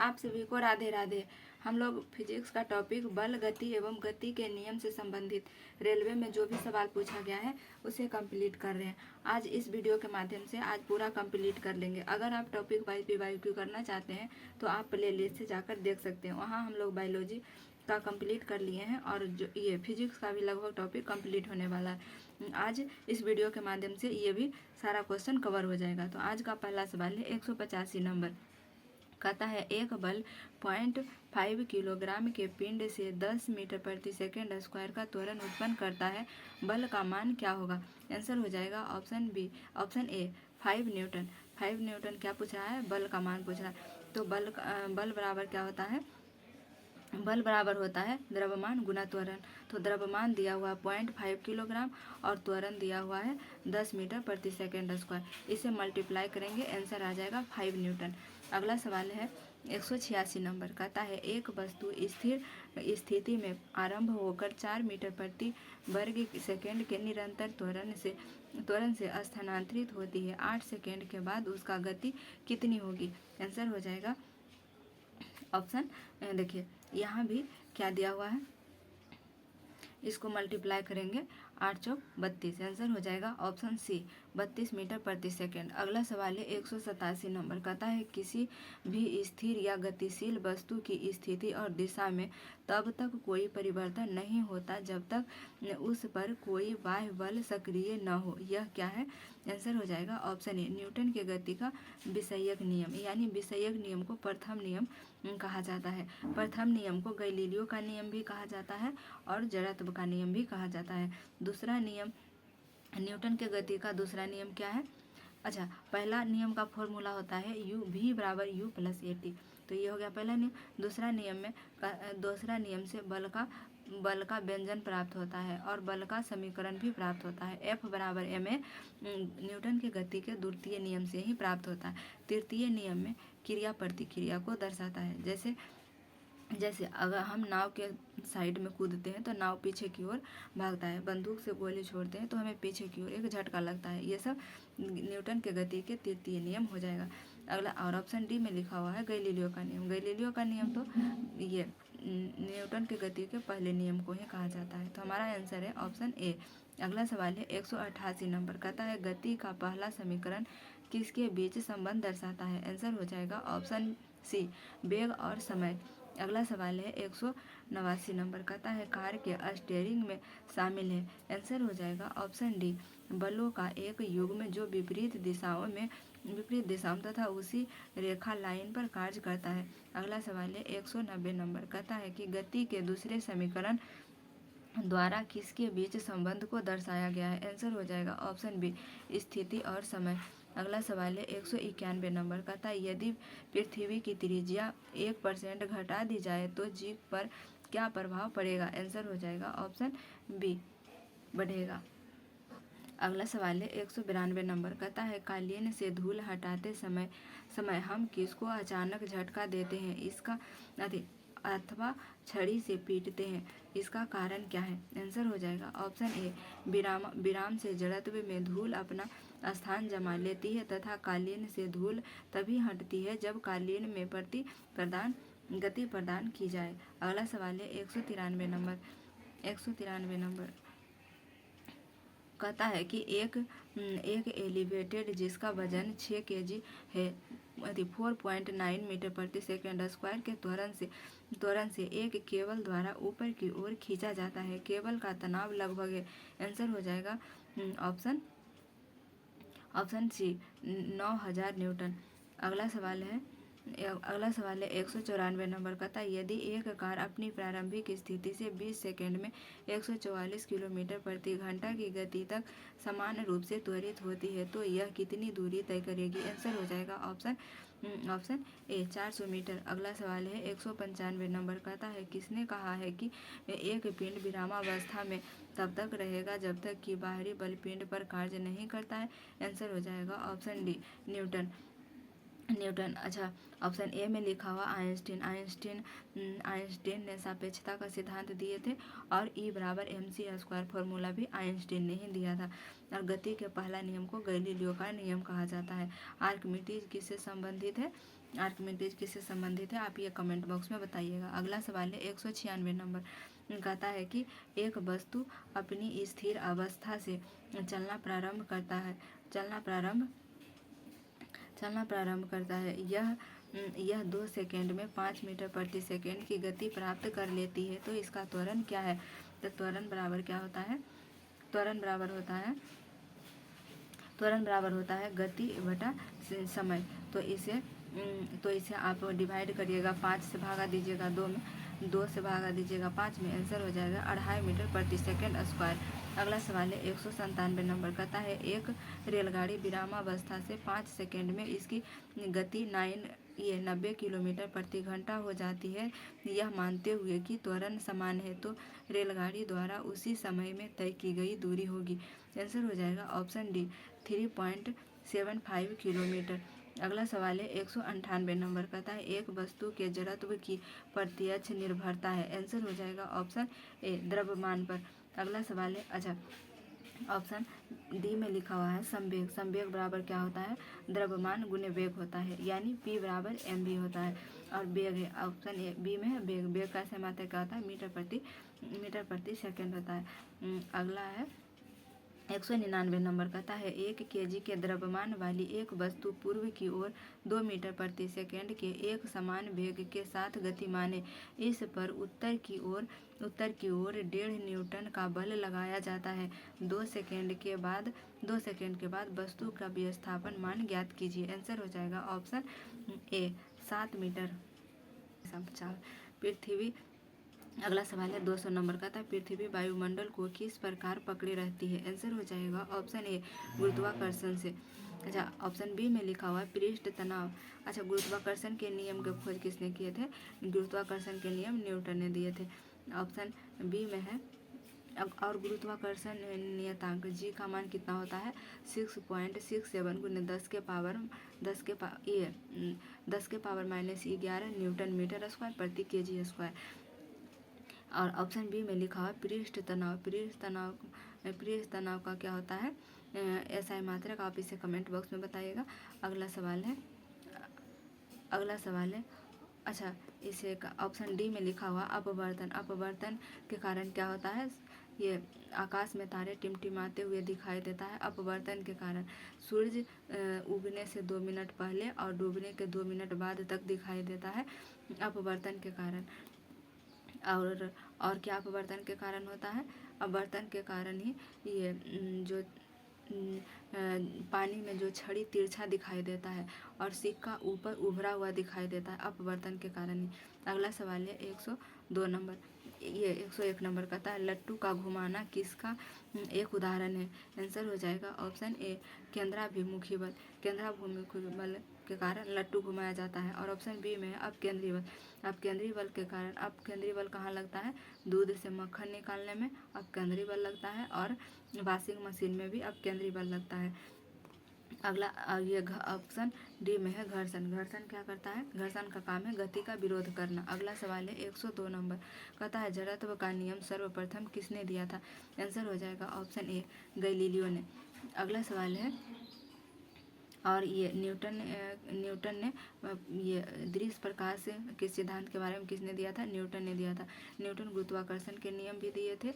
आप सभी को राधे राधे। हम लोग फिजिक्स का टॉपिक बल, गति एवं गति के नियम से संबंधित रेलवे में जो भी सवाल पूछा गया है उसे कंप्लीट कर रहे हैं। आज इस वीडियो के माध्यम से आज पूरा कंप्लीट कर लेंगे। अगर आप टॉपिक वाइज PYQ करना चाहते हैं तो आप प्ले लिस्ट से जाकर देख सकते हैं। वहाँ हम लोग बायोलॉजी का कंप्लीट कर लिए हैं और जो ये फिजिक्स का भी लगभग टॉपिक कंप्लीट होने वाला है। आज इस वीडियो के माध्यम से ये भी सारा क्वेश्चन कवर हो जाएगा। तो आज का पहला सवाल है 185 नंबर। कहता है एक बल 0.5 किलोग्राम के पिंड से 10 मीटर प्रति सेकेंड स्क्वायर का त्वरण उत्पन्न करता है। बल का मान क्या होगा? आंसर हो जाएगा ऑप्शन ए 5 न्यूटन। 5 न्यूटन क्या पूछ रहा है? बल का मान पूछ रहा है। तो बल बराबर क्या होता है? बल बराबर होता है द्रव्यमान गुना त्वरण। तो द्रव्यमान दिया हुआ है 0.5 किलोग्राम और त्वरण दिया हुआ है 10 मीटर प्रति सेकेंड स्क्वायर। इसे मल्टीप्लाई करेंगे, आंसर आ जाएगा 5 न्यूटन। अगला सवाल है 186 नंबर। कहता है एक वस्तु स्थिर स्थिति में आरंभ होकर 4 मीटर प्रति वर्ग सेकेंड के निरंतर त्वरण से स्थानांतरित होती है। 8 सेकेंड के बाद उसका गति कितनी होगी? आंसर हो जाएगा ऑप्शन, देखिए यहाँ भी क्या दिया हुआ है, इसको मल्टीप्लाई करेंगे 8 चौक 32, आंसर हो जाएगा ऑप्शन सी 32 मीटर प्रति सेकेंड। अगला सवाल है 187 नंबर। कहता है किसी भी स्थिर या गतिशील वस्तु की स्थिति और दिशा में तब तक कोई परिवर्तन नहीं होता जब तक उस पर कोई बाह्य बल सक्रिय न हो। यह क्या है? आंसर हो जाएगा ऑप्शन ए न्यूटन के गति का विषयक नियम। यानी विषयक नियम को प्रथम नियम कहा जाता है। प्रथम नियम को गैलीलियो का नियम भी कहा जाता है और जड़त्व का नियम भी कहा जाता है। दूसरा नियम, न्यूटन के गति का दूसरा नियम क्या है? अच्छा, पहला नियम का फॉर्मूला होता है V बराबर U प्लस AT। तो ये हो गया पहला नियम। दूसरा नियम से बल का व्यंजन प्राप्त होता है और बल का समीकरण भी प्राप्त होता है। F बराबर ma न्यूटन के गति के द्वितीय नियम से ही प्राप्त होता है। तृतीय नियम में क्रिया प्रतिक्रिया को दर्शाता है। जैसे अगर हम नाव के साइड में कूदते हैं तो नाव पीछे की ओर भागता है। बंदूक से गोली छोड़ते हैं तो हमें पीछे की ओर एक झटका लगता है। ये सब न्यूटन के गति के तृतीय नियम हो जाएगा। अगला और ऑप्शन डी में लिखा हुआ है गैलीलियो का नियम। गैलीलियो का नियम तो ये न्यूटन के गति के पहले नियम को ही कहा जाता है। तो हमारा आंसर है ऑप्शन ए। अगला सवाल है 188 नंबर। कहता है गति का पहला समीकरण किसके बीच संबंध दर्शाता है? आंसर हो जाएगा ऑप्शन सी वेग और समय। अगला सवाल है 189 नंबर। कहता है कार के स्टीयरिंग में शामिल है। आंसर हो जाएगा ऑप्शन डी बलों का एक युग्म जो विपरीत दिशाओं तथा उसी रेखा लाइन पर कार्य करता है। अगला सवाल है 190 नंबर। कहता है कि गति के दूसरे समीकरण द्वारा किसके बीच संबंध को दर्शाया गया है? आंसर हो जाएगा ऑप्शन बी स्थिति और समय। अगला सवाल है 191 नंबर। कहता है यदि पृथ्वी की त्रिज्या 1% घटा दी जाए तो जीव पर क्या प्रभाव पड़ेगा? आंसर हो जाएगा ऑप्शन बी बढ़ेगा। अगला सवाल है 192 नंबर। कहता है कालीन से धूल हटाते समय हम किसको अचानक झटका देते हैं इसका अथवा छड़ी से पीटते हैं, इसका कारण क्या है? आंसर हो जाएगा ऑप्शन ए विराम से जड़त्व में धूल अपना स्थान जमा लेती है तथा कालीन से धूल तभी हटती है जब कालीन में गति प्रदान की जाए। अगला सवाल है 193 नंबर। कहता है कि एक एलिवेटेड जिसका वजन 6 kg है 4.9 मीटर प्रति सेकेंड स्क्वायर के त्वरण से एक केबल द्वारा ऊपर की ओर खींचा जाता है। केबल का तनाव लगभग है। आंसर हो जाएगा ऑप्शन सी 9000 न्यूटन। अगला सवाल है 194 नंबर। कहता है यदि एक कार अपनी प्रारंभिक स्थिति से 20 सेकंड में 144 किलोमीटर प्रति घंटा की गति तक समान रूप से त्वरित होती है तो यह कितनी दूरी तय करेगी? आंसर हो जाएगा ऑप्शन ए 400 मीटर। अगला सवाल है 195 नंबर। कहता है किसने कहा है कि एक पिंड विरामावस्था में तब तक रहेगा जब तक कि बाहरी बल पिंड पर कार्य नहीं करता है? आंसर हो जाएगा ऑप्शन डी न्यूटन। अच्छा, ऑप्शन ए में लिखा हुआ आइंस्टीन ने सापेक्षता का सिद्धांत दिए थे और E बराबर mc² फॉर्मूला भी आइंस्टीन ने ही दिया था। और गति के पहला नियम को गैलीलियो का नियम कहा जाता है। आर्किमिडीज किससे संबंधित है? आर्किमिडीज किससे संबंधित है, आप ये कमेंट बॉक्स में बताइएगा। अगला सवाल है 196 नंबर, कहता है कि एक वस्तु अपनी स्थिर अवस्था से चलना प्रारंभ करता है, यह 2 सेकेंड में 5 मीटर प्रति सेकेंड की गति प्राप्त कर लेती है, तो इसका त्वरण क्या है। तो त्वरण बराबर क्या होता है, त्वरण बराबर होता है गति बटा समय। तो इसे आप डिवाइड करिएगा, 5 से भागा दीजिएगा 2 में, 2 से भागा दीजिएगा 5 में, आंसर हो जाएगा 2.5 मीटर प्रति सेकेंड स्क्वायर। अगला सवाल है 197 नंबर, कहता है एक रेलगाड़ी विरामावस्था से 5 सेकेंड में इसकी गति 90 किलोमीटर प्रति घंटा हो जाती है, यह मानते हुए कि त्वरण समान है, तो रेलगाड़ी द्वारा उसी समय में तय की गई दूरी होगी। आंसर हो जाएगा ऑप्शन डी 3.75 किलोमीटर। अगला सवाल है 198 नंबर, कहता है एक वस्तु के जड़त्व की प्रत्यक्ष निर्भरता है, आंसर हो जाएगा ऑप्शन ए द्रव्यमान पर। अगला सवाल है, अच्छा ऑप्शन डी में लिखा हुआ है संवेग। संवेग बराबर क्या होता है, द्रव्यमान गुने वेग होता है, यानी P बराबर mv होता है। और वेग है ऑप्शन ए, बी में है वेग। वेग कैसे मात्रा क्या होता है, मीटर प्रति सेकेंड होता है। अगला है 199 नंबर, कहता है 1 kg के द्रव्यमान वाली एक वस्तु पूर्व की ओर 2 मीटर प्रति सेकेंड के एक समान वेग के साथ गतिमान है, इस पर उत्तर की ओर 1.5 न्यूटन का बल लगाया जाता है। 2 सेकेंड के बाद वस्तु का विस्थापन मान ज्ञात कीजिए। आंसर हो जाएगा ऑप्शन ए 7 मीटर। पृथ्वी। अगला सवाल है 200 नंबर का था, पृथ्वी वायुमंडल को किस प्रकार पकड़े रहती है। आंसर हो जाएगा ऑप्शन ए गुरुत्वाकर्षण से। अच्छा ऑप्शन बी में लिखा हुआ है पृष्ठ तनाव। अच्छा गुरुत्वाकर्षण के नियम की खोज किसने किए थे, गुरुत्वाकर्षण के नियम न्यूटन ने दिए थे, ऑप्शन बी में है। और गुरुत्वाकर्षण नियतांक जी का मान कितना होता है 6.67 गुने 10 के पावर -11 न्यूटन मीटर स्क्वायर प्रति केजी स्क्वायर। और ऑप्शन बी में लिखा हुआ पृष्ठ तनाव का क्या होता है ऐसा मात्रक, आप इसे कमेंट बॉक्स में बताइएगा। अगला सवाल है अच्छा इसे ऑप्शन डी में लिखा हुआ अपवर्तन के कारण क्या होता है, ये आकाश में तारे टिमटिमाते हुए दिखाई देता है। अपवर्तन के कारण सूर्य उगने से 2 मिनट पहले और डूबने के 2 मिनट बाद तक दिखाई देता है, अपवर्तन के कारण। और क्या अपवर्तन के कारण होता है, अपवर्तन के कारण ही ये जो पानी में जो छड़ी तिरछा दिखाई देता है और सिक्का ऊपर उभरा हुआ दिखाई देता है, अपवर्तन के कारण ही। अगला सवाल है 101 नंबर कहता है लट्टू का घुमाना किसका एक उदाहरण है। आंसर हो जाएगा ऑप्शन ए केंद्राभिमुखी बल के कारण लट्टू घुमाया जाता है। और ऑप्शन बी में है अपकेंद्री बल के कारण। अपकेंद्री बल कहाँ लगता है, दूध से मक्खन निकालने में अपकेंद्री बल लगता है, और वॉशिंग मशीन में भी अपकेंद्री बल लगता है। अगला ये ऑप्शन डी में है घर्षण क्या करता है, घर्षण का काम है गति का विरोध करना। अगला सवाल है 102 नंबर, कहता है जड़त्व का नियम सर्वप्रथम किसने दिया था। आंसर हो जाएगा ऑप्शन ए गैलीलियो ने। अगला सवाल है, और ये न्यूटन ने ये दृश्य प्रकाश के सिद्धांत के बारे में किसने दिया था, न्यूटन ने दिया था। न्यूटन गुरुत्वाकर्षण के नियम भी दिए थे,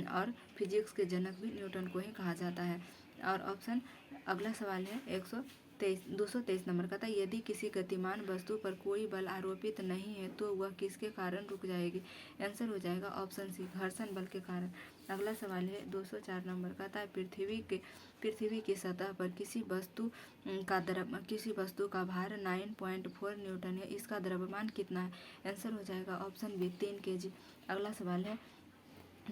और फिजिक्स के जनक भी न्यूटन को ही कहा जाता है। और ऑप्शन अगला सवाल है 223 नंबर का था यदि किसी गतिमान वस्तु पर कोई बल आरोपित नहीं है तो वह किसके कारण रुक जाएगी। आंसर हो जाएगा ऑप्शन सी घर्षण बल के कारण। अगला सवाल है 204 नंबर का था पृथ्वी की सतह पर किसी वस्तु का भार 9.4 न्यूटन है, इसका द्रव्यमान कितना है। आंसर हो जाएगा ऑप्शन बी 3 kg। अगला सवाल है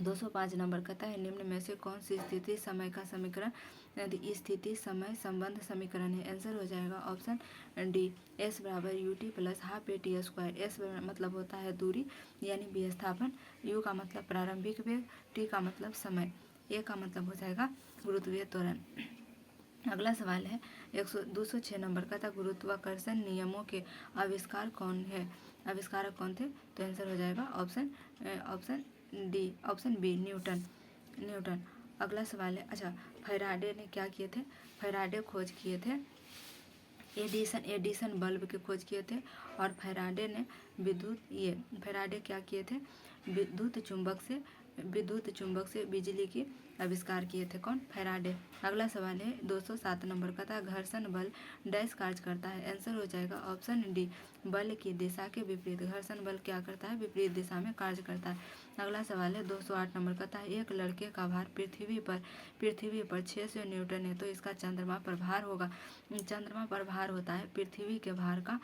205 नंबर कहता है निम्न में से कौन सी स्थिति समय का समीकरण स्थिति समय संबंध समीकरण है। आंसर हो जाएगा ऑप्शन डी एस बराबर ut plus half AT square. S मतलब होता है दूरी यानी विस्थापन, यू का मतलब प्रारंभिक वेग, टी का मतलब समय, ए का मतलब हो जाएगा गुरुत्वीय त्वरण। अगला सवाल है 206 नंबर का था गुरुत्वाकर्षण नियमों के आविष्कारक कौन थे। तो आंसर हो जाएगा ऑप्शन बी न्यूटन। अगला सवाल है अच्छा फैराडे ने क्या किए थे, फैराडे खोज किए थे एडिसन बल्ब की खोज किए थे। और फैराडे ने फैराडे क्या किए थे, विद्युत चुंबक से बिजली की आविष्कार किए थे। कौन, फैराडे। अगला सवाल है 207 नंबर का था, घर्षण बल डैश कार्य करता है। आंसर हो जाएगा ऑप्शन डी, बल की दिशा के विपरीत। घर्षण बल क्या करता है, विपरीत दिशा में कार्य करता है। अगला सवाल है 208 नंबर का था, एक लड़के का भार पृथ्वी पर 600 न्यूटन है, तो इसका चंद्रमा पर भार होगा। चंद्रमा पर भार होता है पृथ्वी के भार का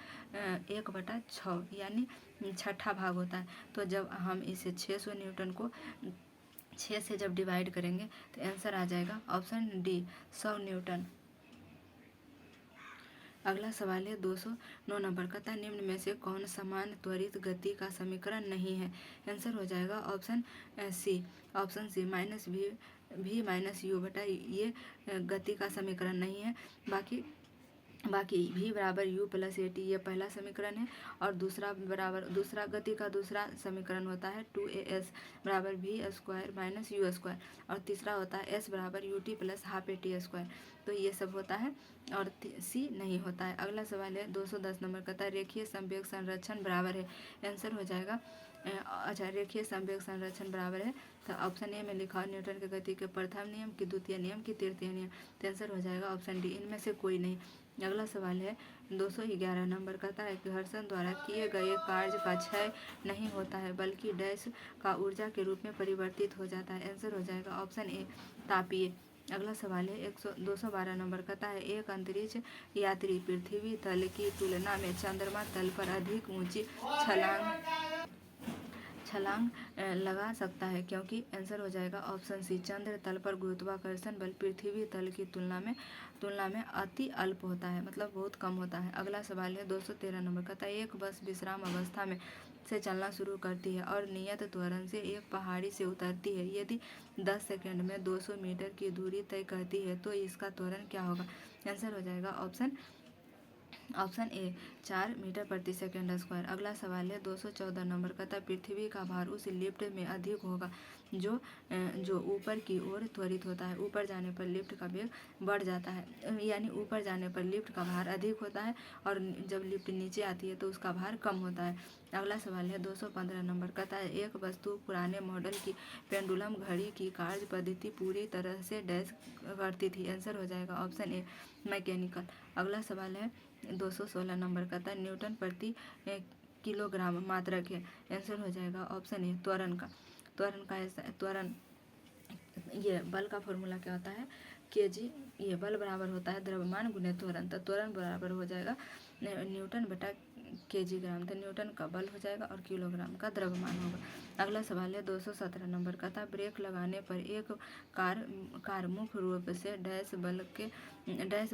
1/6 यानी छठा भाग होता है। तो जब हम इसे 600 न्यूटन को 6 से जब डिवाइड करेंगे तो आंसर आ जाएगा ऑप्शन डी, 100 न्यूटन। अगला सवाल है 209 नंबर का था, निम्न में से कौन समान त्वरित गति का समीकरण नहीं है। आंसर हो जाएगा ऑप्शन सी माइनस भी माइनस यू बटा ये गति का समीकरण नहीं है। बाकी v बराबर u प्लस ए टी ये पहला समीकरण है। और दूसरा गति का दूसरा समीकरण होता है 2as बराबर v square minus you square. और तीसरा होता है s बराबर U T plus half A T square. तो ये सब होता है और सी नहीं होता है। अगला सवाल है 210 नंबर का था, रेखीय संवेग संरक्षण बराबर है। आंसर हो जाएगा रेखीय संवेग संरक्षण बराबर है। तो ऑप्शन ए में लिखा न्यूटन के गति के प्रथम नियम की, द्वितीय नियम की, तृतीय नियम। तो आंसर हो जाएगा ऑप्शन डी, इनमें से कोई नहीं। अगला सवाल है 211 नंबर का था, घर्षण द्वारा किए गए कार्य का क्षय नहीं होता है बल्कि डैश का ऊर्जा के रूप में परिवर्तित हो जाता है। आंसर हो जाएगा ऑप्शन ए, तापीय। अगला सवाल है 212 नंबर का था, एक अंतरिक्ष यात्री पृथ्वी तल की तुलना में चंद्रमा तल पर अधिक ऊंची छलांग लगा सकता है क्योंकि। आंसर हो जाएगा ऑप्शन सी, चंद्र तल पर गुरुत्वाकर्षण बल पृथ्वी तल की तुलना में अति अल्प होता है, मतलब बहुत कम होता है। अगला सवाल है 213 नंबर का था, एक बस विश्राम अवस्था में से चलना शुरू करती है और नियत त्वरण से एक पहाड़ी से उतरती है। यदि 10 सेकंड में 200 मीटर की दूरी तय करती है तो इसका त्वरण क्या होगा। आंसर हो जाएगा ऑप्शन ए, 4 मीटर प्रति सेकंड स्क्वायर। अगला सवाल है 214 नंबर का था, पृथ्वी का भार उस लिफ्ट में अधिक होगा जो ऊपर की ओर त्वरित होता है। ऊपर जाने पर लिफ्ट का वेग बढ़ जाता है, यानी ऊपर जाने पर लिफ्ट का भार अधिक होता है और जब लिफ्ट नीचे आती है तो उसका भार कम होता है। अगला सवाल है 215 नंबर का था, एक वस्तु पुराने मॉडल की पेंडुलम घड़ी की कार्य पद्धति पूरी तरह से डैश करती थी। आंसर हो जाएगा ऑप्शन ए, मैकेनिकल। अगला सवाल है 216 नंबर का था, न्यूटन प्रति किलोग्राम मात्रक है। आंसर हो जाएगा ऑप्शन ए, त्वरण ये बल का फॉर्मूला क्या होता है, केजी। ये बल बराबर होता है द्रव्यमान गुने त्वरण। तो त्वरण बराबर हो जाएगा न्यूटन बटा केजी ग्राम। तो न्यूटन का बल हो जाएगा और किलोग्राम का द्रव्यमान होगा। अगला सवाल है 217 नंबर का था, ब्रेक लगाने पर एक कार मुख्य रूप से डैश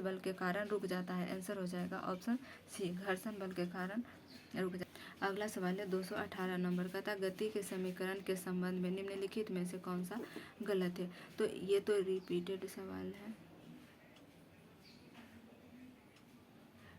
बल के कारण रुक जाता है। आंसर हो जाएगा ऑप्शन सी, घर्षण बल के कारण रुक जाता है। अगला सवाल है 218 नंबर का था, गति के समीकरण के संबंध में निम्नलिखित में से कौन सा गलत है। तो ये तो रिपीटेड सवाल है,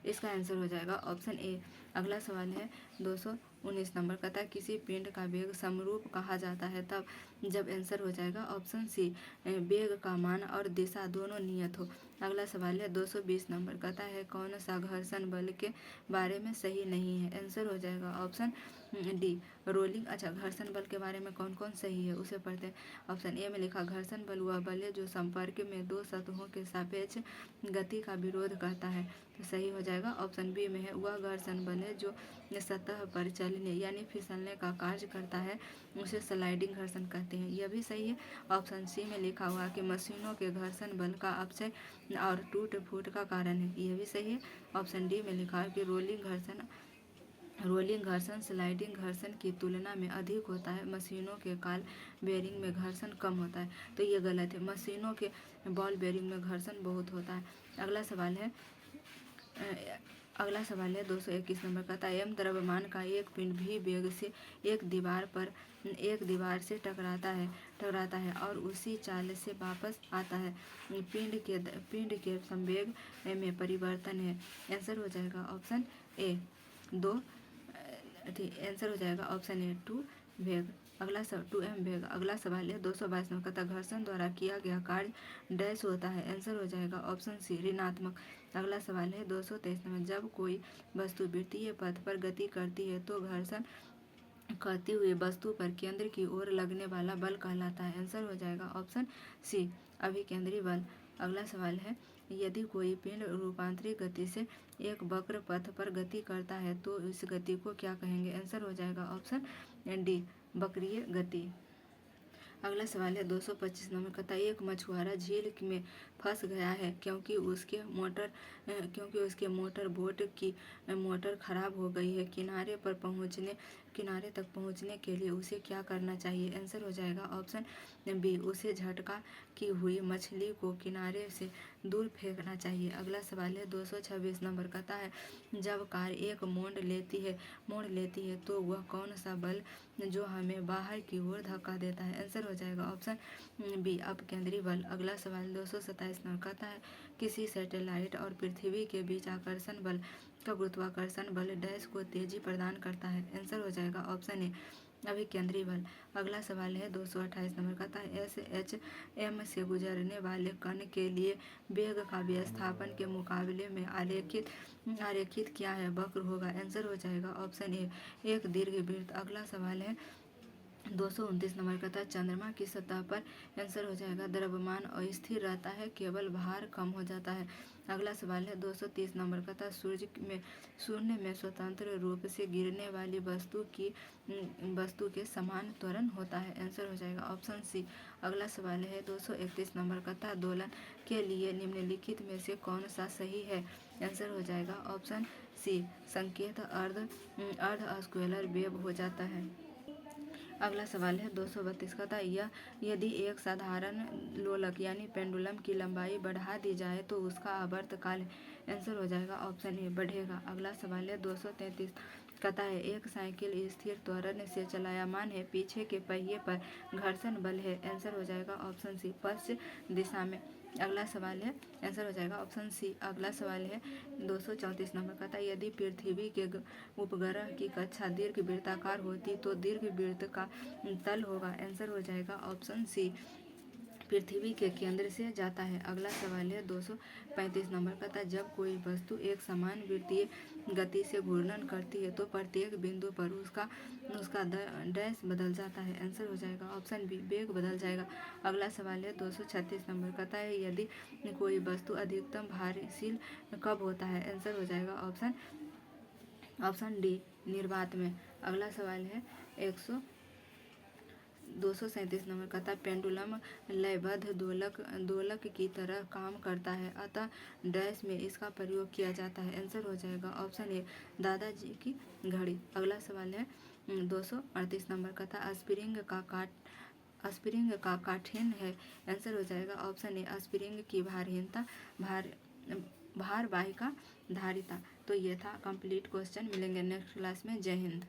इसका आंसर हो जाएगा ऑप्शन ए। अगला सवाल है 219 नंबर का था, किसी पिंड का वेग समरूप कहा जाता है तब जब। आंसर हो जाएगा ऑप्शन सी, वेग का मान और दिशा दोनों नियत हो। अगला सवाल है 220 नंबर का था, है कौन सा घर्षण बल के बारे में सही नहीं है। आंसर हो जाएगा ऑप्शन डी, रोलिंग। अच्छा, घर्षण बल के बारे में कौन कौन सही है उसे पढ़ते हैं। ऑप्शन ए में लिखा, घर्षण बल वह बल है जो संपर्क में दो सतहों के सापेक्ष गति का विरोध करता है। तो सही हो जाएगा ऑप्शन बी में है, वह घर्षण बल है जो सतह पर चलने यानी फिसलने का कार्य करता है, उसे स्लाइडिंग घर्षण कहते हैं। यह भी सही है। ऑप्शन सी में लिखा हुआ कि मशीनों के घर्षण बल का अपचय और टूट फूट का कारण है। यह भी सही है। ऑप्शन डी में लिखा है कि रोलिंग घर्षण स्लाइडिंग घर्षण की तुलना में अधिक होता है, मशीनों के काल बेरिंग में घर्षण कम होता है। तो ये गलत है, मशीनों के बॉल बेरिंग में घर्षण बहुत होता है। अगला सवाल है 221 नंबर का था, एम द्रव्यमान का एक पिंड भी वेग से एक दीवार से टकराता है और उसी चाल से वापस आता है। पिंड के संवेग में परिवर्तन है। आंसर हो जाएगा ऑप्शन ए, 2। आंसर हो जाएगा ऑप्शन ए, 2 वेग। अगला सब 2M वेग। अगला सवाल है 222 नंबर का, घर्षण द्वारा किया गया कार्य डैश होता है। आंसर हो जाएगा ऑप्शन सी ऋणात्मक। अगला सवाल है 223 नंबर, जब कोई वस्तु वृत्तीय पथ पर गति करती है तो घर्षण करती हुई वस्तु पर केंद्र की ओर लगने वाला बल कहलाता है। आंसर हो जाएगा ऑप्शन सी अभिकेंद्री बल। अगला सवाल है, यदि कोई पिंड रूपांतरित गति से एक वक्र पथ पर गति करता है तो इस गति को क्या कहेंगे? आंसर हो जाएगा ऑप्शन डी वक्रीय गति। अगला सवाल है 225 नंबर का, एक मछुआरा झील में फंस गया है क्योंकि उसके मोटर बोट की मोटर खराब हो गई है। किनारे तक पहुंचने के लिए उसे क्या करना चाहिए? आंसर हो जाएगा ऑप्शन बी उसे झटका की हुई मछली को किनारे से दूर फेंकना चाहिए। अगला सवाल है 226 नंबर का है, जब कार एक मोड़ लेती है तो वह कौन सा बल जो हमें बाहर की ओर धक्का देता है? आंसर हो जाएगा ऑप्शन बी अपकेंद्री बल। अगला सवाल 227 नंबर का है, किसी सैटेलाइट और पृथ्वी के बीच आकर्षण बल का गुरुत्वाकर्षण बल डैश को तेजी प्रदान करता है। आंसर हो जाएगा ऑप्शन ए अभिकेंद्री बल। अगला सवाल है 228 नंबर का है, SHM से गुजरने वाले कण के लिए वेग का विस्थापन के मुकाबले में आरेखित क्या है? वक्र होगा। आंसर हो जाएगा ऑप्शन ए एक दीर्घवृत्त। अगला सवाल है 229 नंबर का था, चंद्रमा की सतह पर आंसर हो जाएगा द्रव्यमान अस्थिर रहता है, केवल भार कम हो जाता है। अगला सवाल है 230 नंबर का था, शून्य में स्वतंत्र रूप से गिरने वाली वस्तु के समान त्वरण होता है। आंसर हो जाएगा ऑप्शन सी। अगला सवाल है 231 नंबर का था, दोलन के लिए निम्नलिखित में से कौन सा सही है? आंसर हो जाएगा ऑप्शन सी संकेत अर्ध स्केलर वेव हो जाता है। अगला सवाल है 232 का था, यदि एक साधारण लोलक यानी पेंडुलम की लंबाई बढ़ा दी जाए तो उसका आवर्तकाल आंसर हो जाएगा ऑप्शन ए बढ़ेगा। अगला सवाल है 233 कहता है, एक साइकिल स्थिर त्वरण से चलायमान है, पीछे के पहिए पर घर्षण बल है। आंसर हो जाएगा ऑप्शन सी पश्चिम दिशा में। अगला सवाल है आंसर हो जाएगा ऑप्शन सी। अगला सवाल है 234 नंबर का था, यदि पृथ्वी के उपग्रह की कक्षा दीर्घवृत्ताकार होती तो दीर्घवृत्त का तल होगा। आंसर हो जाएगा ऑप्शन सी पृथ्वी के केंद्र से जाता है। अगला सवाल है 235 नंबर का था, जब कोई वस्तु एक समान वृत्तीय गति से घूर्णन करती है तो प्रत्येक बिंदु पर उसका डैश बदल जाता है। आंसर हो जाएगा ऑप्शन बी वेग बदल जाएगा। अगला सवाल है 236 नंबर का था, यदि कोई वस्तु अधिकतम भारशील कब होता है? आंसर हो जाएगा ऑप्शन डी निर्वात में। अगला सवाल है 237 नंबर का था, पेंडुलम लयबद्ध दोलक की तरह काम करता है, अतः डैश में इसका प्रयोग किया जाता है। आंसर हो जाएगा ऑप्शन ए दादाजी की घड़ी। अगला सवाल है 238 नंबर का था, स्प्रिंग का काठिन्य है। आंसर हो जाएगा ऑप्शन ए स्प्रिंग की भारहीनता भारवाहिता धारिता। तो ये था कंप्लीट क्वेश्चन। मिलेंगे नेक्स्ट क्लास में। जय हिंद।